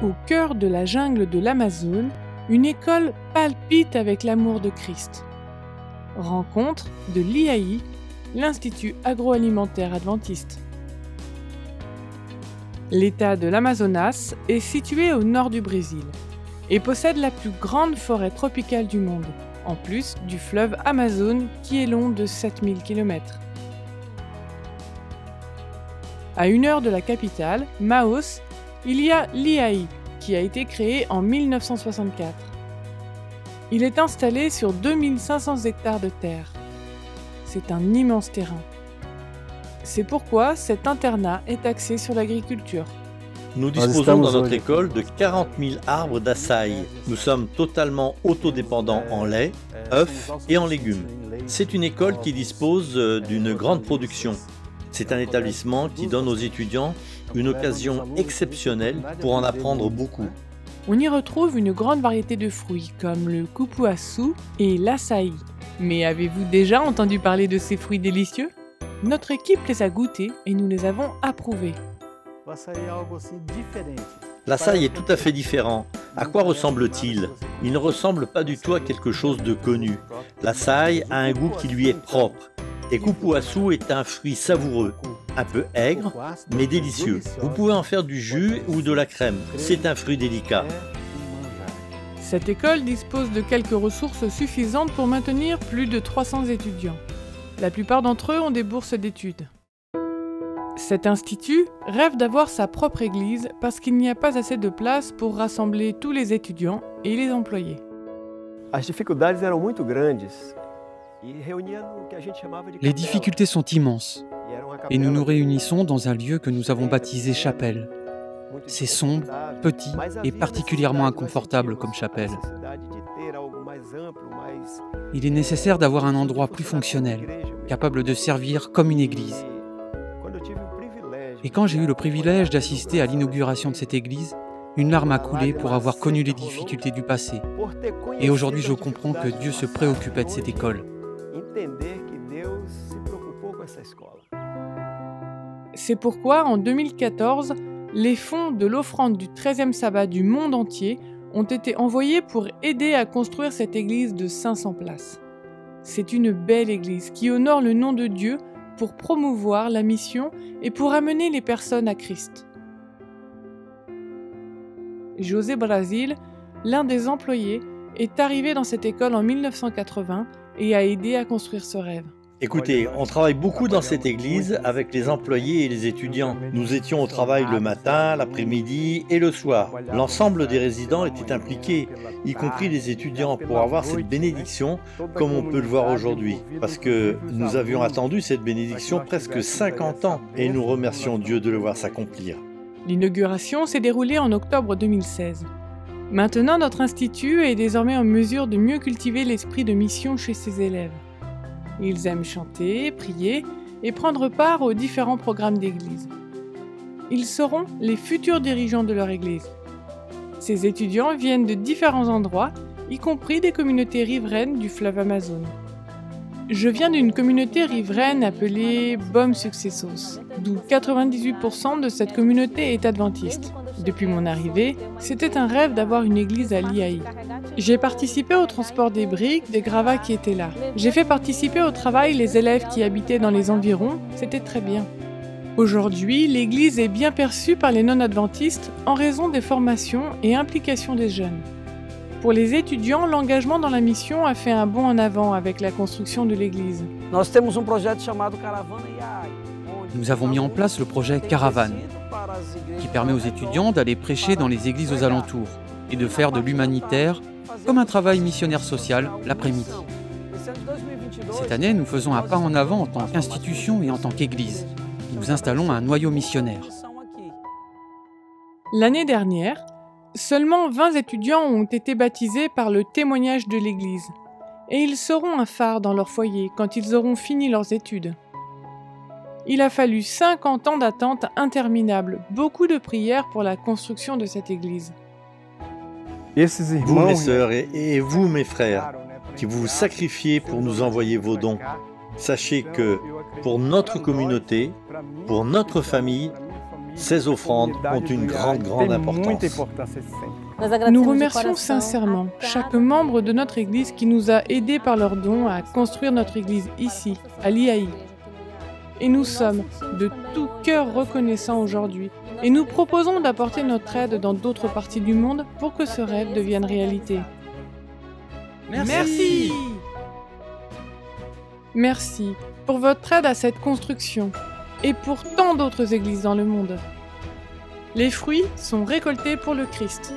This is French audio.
au cœur de la jungle de l'Amazone, une école palpite avec l'amour de Christ. Rencontre de l'IAI, l'Institut agroalimentaire adventiste. L'État de l'Amazonas est situé au nord du Brésil et possède la plus grande forêt tropicale du monde, en plus du fleuve Amazone qui est long de 7000 km. À 1 heure de la capitale, Manaus, il y a l'IAI, qui a été créé en 1964. Il est installé sur 2500 hectares de terre. C'est un immense terrain. C'est pourquoi cet internat est axé sur l'agriculture. Nous disposons dans notre école de 40 000 arbres d'açaï. Nous sommes totalement autodépendants en lait, œufs et en légumes. C'est une école qui dispose d'une grande production. C'est un établissement qui donne aux étudiants une occasion exceptionnelle pour en apprendre beaucoup. On y retrouve une grande variété de fruits comme le cupuaçu et l'açaï. Mais avez-vous déjà entendu parler de ces fruits délicieux ? Notre équipe les a goûtés et nous les avons approuvés. L'açaï est tout à fait différent. À quoi ressemble-t-il ? Il ne ressemble pas du tout à quelque chose de connu. L'açaï a un goût qui lui est propre. Et cupuaçu est un fruit savoureux, un peu aigre, mais délicieux. Vous pouvez en faire du jus ou de la crème. C'est un fruit délicat. Cette école dispose de quelques ressources suffisantes pour maintenir plus de 300 étudiants. La plupart d'entre eux ont des bourses d'études. Cet institut rêve d'avoir sa propre église parce qu'il n'y a pas assez de place pour rassembler tous les étudiants et les employés. Les difficultés sont immenses et nous nous réunissons dans un lieu que nous avons baptisé chapelle. C'est sombre, petit et particulièrement inconfortable comme chapelle. Il est nécessaire d'avoir un endroit plus fonctionnel, capable de servir comme une église. Et quand j'ai eu le privilège d'assister à l'inauguration de cette église, une larme a coulé pour avoir connu les difficultés du passé. Et aujourd'hui, je comprends que Dieu se préoccupait de cette école. C'est pourquoi, en 2014, les fonds de l'offrande du 13e sabbat du monde entier ont été envoyés pour aider à construire cette église de 500 places. C'est une belle église qui honore le nom de Dieu pour promouvoir la mission et pour amener les personnes à Christ. José Brasil, l'un des employés, est arrivé dans cette école en 1980 et a aidé à construire ce rêve. Écoutez, on travaille beaucoup dans cette église avec les employés et les étudiants. Nous étions au travail le matin, l'après-midi et le soir. L'ensemble des résidents était impliqué, y compris les étudiants, pour avoir cette bénédiction comme on peut le voir aujourd'hui. Parce que nous avions attendu cette bénédiction presque 50 ans et nous remercions Dieu de le voir s'accomplir. L'inauguration s'est déroulée en octobre 2016. Maintenant, notre institut est désormais en mesure de mieux cultiver l'esprit de mission chez ses élèves. Ils aiment chanter, prier et prendre part aux différents programmes d'église. Ils seront les futurs dirigeants de leur église. Ces étudiants viennent de différents endroits, y compris des communautés riveraines du fleuve Amazone. Je viens d'une communauté riveraine appelée Bom Sucessos, d'où 98% de cette communauté est adventiste. Depuis mon arrivée, c'était un rêve d'avoir une église à l'IAI. J'ai participé au transport des briques, des gravats qui étaient là. J'ai fait participer au travail les élèves qui habitaient dans les environs, c'était très bien. Aujourd'hui, l'église est bien perçue par les non-adventistes en raison des formations et implications des jeunes. Pour les étudiants, l'engagement dans la mission a fait un bond en avant avec la construction de l'église. Nous avons mis en place le projet Caravane, qui permet aux étudiants d'aller prêcher dans les églises aux alentours et de faire de l'humanitaire comme un travail missionnaire social l'après-midi. Cette année, nous faisons un pas en avant en tant qu'institution et en tant qu'église. Nous installons un noyau missionnaire. L'année dernière, seulement 20 étudiants ont été baptisés par le témoignage de l'église. Et ils seront un phare dans leur foyer quand ils auront fini leurs études. Il a fallu 50 ans d'attente interminable, beaucoup de prières pour la construction de cette église. Vous, mes sœurs, et vous, mes frères, qui vous sacrifiez pour nous envoyer vos dons, sachez que pour notre communauté, pour notre famille, Ces offrandes ont une grande importance. Nous remercions sincèrement chaque membre de notre Église qui nous a aidés par leurs dons à construire notre Église ici, à l'IAI. Et nous sommes de tout cœur reconnaissants aujourd'hui. Et nous proposons d'apporter notre aide dans d'autres parties du monde pour que ce rêve devienne réalité. Merci. Merci pour votre aide à cette construction et pour tant d'autres églises dans le monde. Les fruits sont récoltés pour le Christ.